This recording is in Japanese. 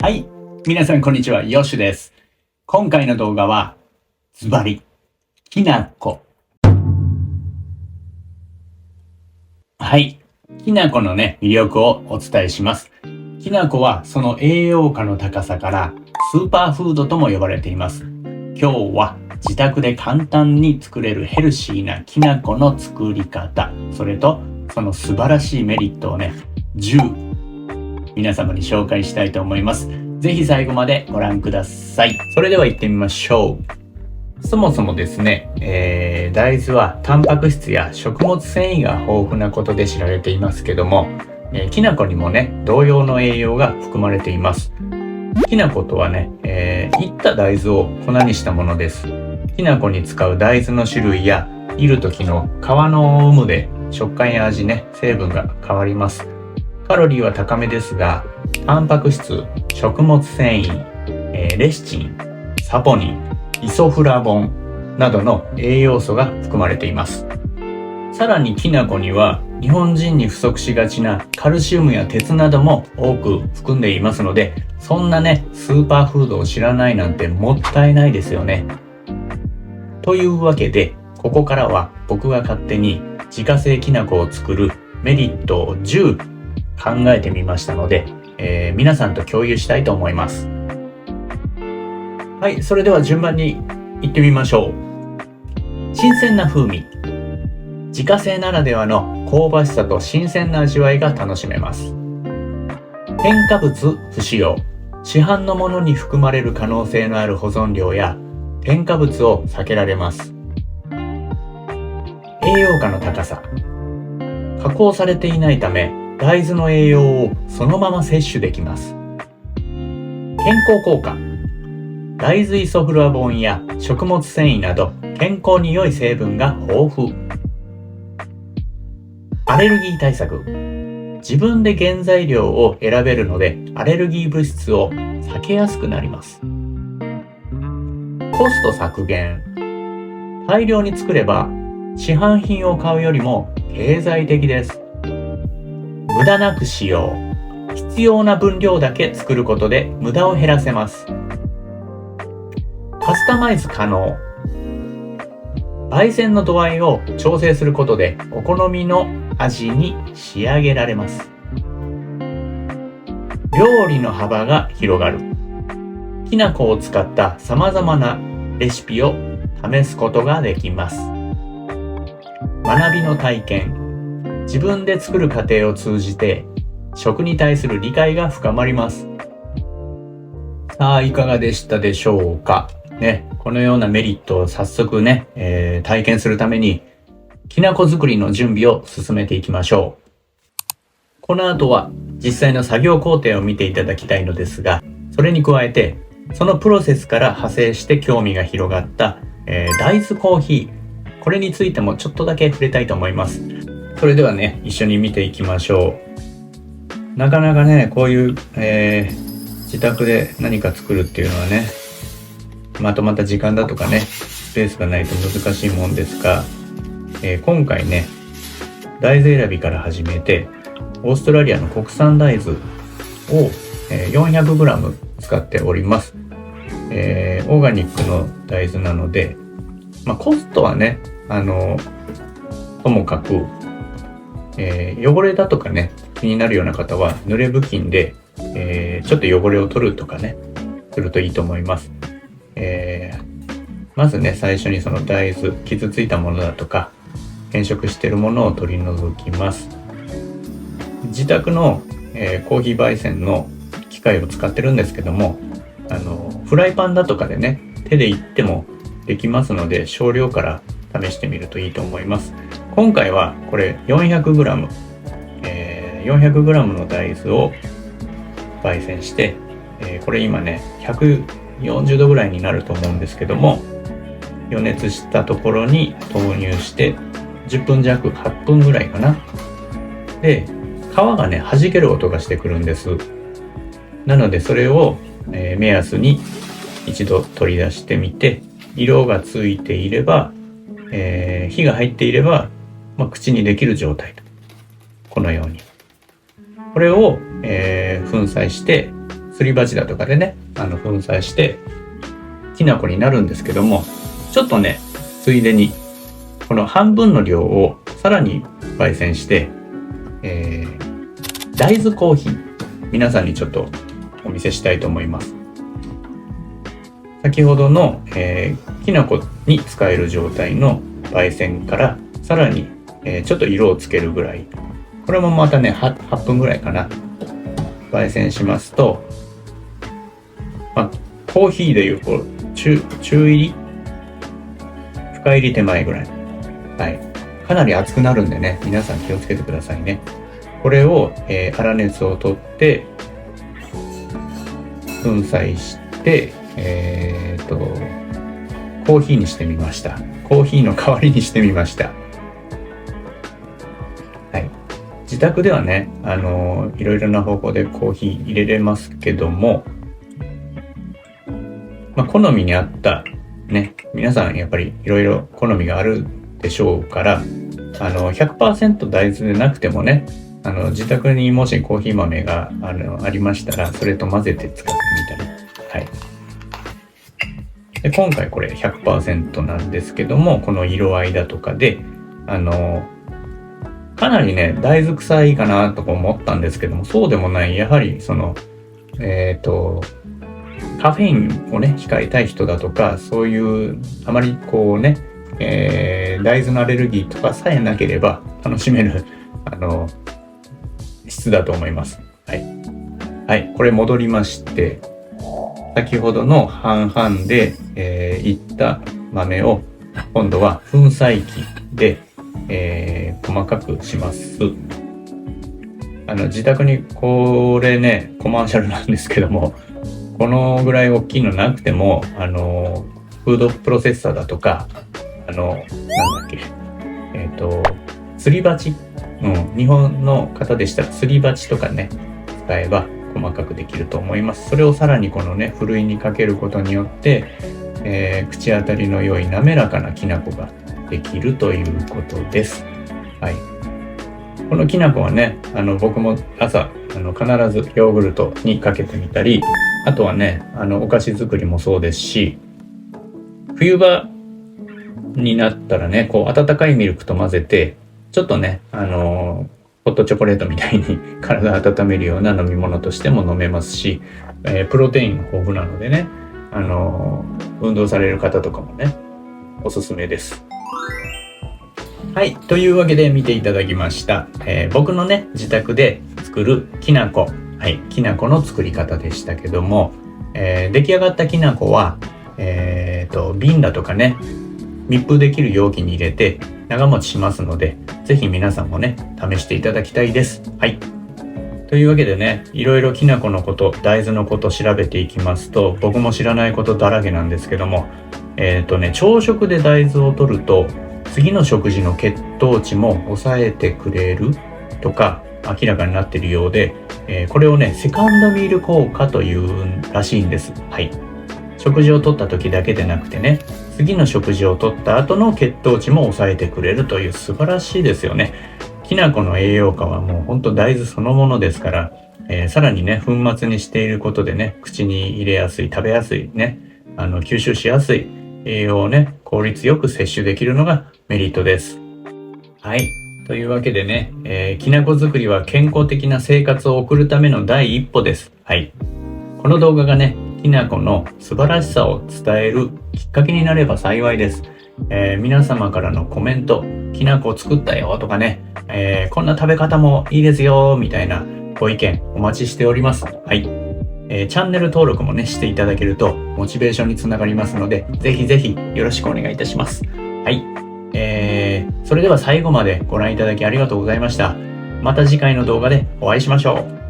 はい。皆さん、こんにちは。ヨッシュです。今回の動画は、ズバリ、きなこ。はい。きなこのね、魅力をお伝えします。きなこは、その栄養価の高さから、スーパーフードとも呼ばれています。今日は、自宅で簡単に作れるヘルシーなきなこの作り方、それと、その素晴らしいメリットをね、10、皆様に紹介したいと思います。ぜひ最後までご覧ください。それでは行ってみましょう。そもそもですね、大豆はタンパク質や食物繊維が豊富なことで知られていますけども、きなこにもね、同様の栄養が含まれています。きなことはね、いった大豆を粉にしたものです。きなこに使う大豆の種類や、煎る時の皮の有無で食感や味ね、成分が変わります。カロリーは高めですが、タンパク質、食物繊維、レシチン、サポニン、イソフラボンなどの栄養素が含まれています。さらにきなこには日本人に不足しがちなカルシウムや鉄なども多く含んでいますので、そんなね、スーパーフードを知らないなんてもったいないですよね。というわけで、ここからは僕が勝手に自家製きなこを作るメリットを10考えてみましたので、皆さんと共有したいと思います。はい、それでは順番に行ってみましょう。新鮮な風味。自家製ならではの香ばしさと新鮮な味わいが楽しめます。添加物不使用。市販のものに含まれる可能性のある保存料や添加物を避けられます。栄養価の高さ。加工されていないため、大豆の栄養をそのまま摂取できます。健康効果。大豆イソフラボンや食物繊維など健康に良い成分が豊富。アレルギー対策。自分で原材料を選べるのでアレルギー物質を避けやすくなります。コスト削減。大量に作れば市販品を買うよりも経済的です。無駄なく使用。必要な分量だけ作ることで無駄を減らせます。カスタマイズ可能。焙煎の度合いを調整することでお好みの味に仕上げられます。料理の幅が広がる。きなこを使った様々なレシピを試すことができます。学びの体験。自分で作る過程を通じて食に対する理解が深まります。さあ、いかがでしたでしょうかね。このようなメリットを早速ね、体験するためにきなこ作りの準備を進めていきましょう。この後は実際の作業工程を見ていただきたいのですが、それに加えてそのプロセスから派生して興味が広がった、大豆コーヒー、これについてもちょっとだけ触れたいと思います。それではね、一緒に見ていきましょう。なかなかね、こういう、自宅で何か作るっていうのはね、まとまった時間だとかね、スペースがないと難しいもんですが、今回ね、大豆選びから始めて、オーストラリアの国産大豆を、400g 使っております。オーガニックの大豆なので、コストはね、ともかく、汚れだとかね、気になるような方は濡れ布巾で、ちょっと汚れを取るとかね、するといいと思います。まずね、最初にその大豆、傷ついたものだとか変色しているものを取り除きます。自宅の、コーヒー焙煎の機械を使ってるんですけども、フライパンだとかでね、手でいってもできますので、少量から試してみるといいと思います。今回はこれ 400g、400g の大豆を焙煎して、これ今ね140度ぐらいになると思うんですけども、予熱したところに投入して10分弱、8分ぐらいかな。で、皮がね弾ける音がしてくるんです。なのでそれを、目安に一度取り出してみて、色がついていれば、火が入っていれば、口にできる状態と、このようにこれを、粉砕してすり鉢だとかでね粉砕してきな粉になるんですけども、ちょっとねついでにこの半分の量をさらに焙煎して、大豆コーヒー皆さんにちょっとお見せしたいと思います。先ほどの、きな粉に使える状態の焙煎からさらに、ちょっと色をつけるぐらい、これもまたね 8分ぐらいかな焙煎しますと、コーヒーでいうこう中入り深入り手前ぐらい、かなり熱くなるんでね、皆さん気をつけてくださいね。これを、粗熱を取って粉砕してコーヒーにしてみました。コーヒーの代わりにしてみました。自宅ではねいろいろな方法でコーヒー入れれますけども、好みに合ったね、皆さんやっぱりいろいろ好みがあるでしょうから、100% 大豆でなくてもね、自宅にもしコーヒー豆がありましたらそれと混ぜて使ってみたり、で今回これ 100% なんですけども、この色合いだとかでかなりね大豆臭いかなとか思ったんですけども、そうでもない。やはりそのカフェインをね控えたい人だとか、そういうあまりこうね、大豆のアレルギーとかさえなければ楽しめる質だと思います。これ戻りまして、先ほどの半々で、いった豆を今度は粉砕機で、細かくします。自宅にこれねコマーシャルなんですけども、このぐらい大きいのなくてもフードプロセッサーだとかすり鉢、日本の方でしたらすり鉢とかね使えば細かくできると思います。それをさらにこのねふるいにかけることによって、口当たりの良い滑らかなきな粉ができるということです。このきな粉はね僕も朝必ずヨーグルトにかけてみたり、あとはねお菓子作りもそうですし、冬場になったらねこう温かいミルクと混ぜてちょっとねホットチョコレートみたいに体温めるような飲み物としても飲めますし、プロテイン豊富なのでね運動される方とかもねおすすめです。というわけで見ていただきました、僕のね自宅で作るきな粉、きな粉の作り方でしたけども、出来上がったきな粉は瓶だとかね密封できる容器に入れて長持ちしますので、ぜひ皆さんもね試していただきたいです。というわけでね、いろいろきな粉のこと、大豆のこと調べていきますと、僕も知らないことだらけなんですけども、朝食で大豆を取ると次の食事の血糖値も抑えてくれるとか明らかになっているようで、これをねセカンドミール効果というらしいんです。食事を取った時だけでなくてね、次の食事を取った後の血糖値も抑えてくれるという、素晴らしいですよね。きな粉の栄養価はもうほんと大豆そのものですから、さらにね粉末にしていることでね口に入れやすい、食べやすいね吸収しやすい栄養をね効率よく摂取できるのがメリットです。というわけでね、きな粉作りは健康的な生活を送るための第一歩です。この動画がねきな粉の素晴らしさを伝えるきっかけになれば幸いです。皆様からのコメント、きな粉を作ったよとかね、こんな食べ方もいいですよみたいなご意見お待ちしております。チャンネル登録もねしていただけるとモチベーションにつながりますので、ぜひぜひよろしくお願いいたします。それでは最後までご覧いただきありがとうございました。また次回の動画でお会いしましょう。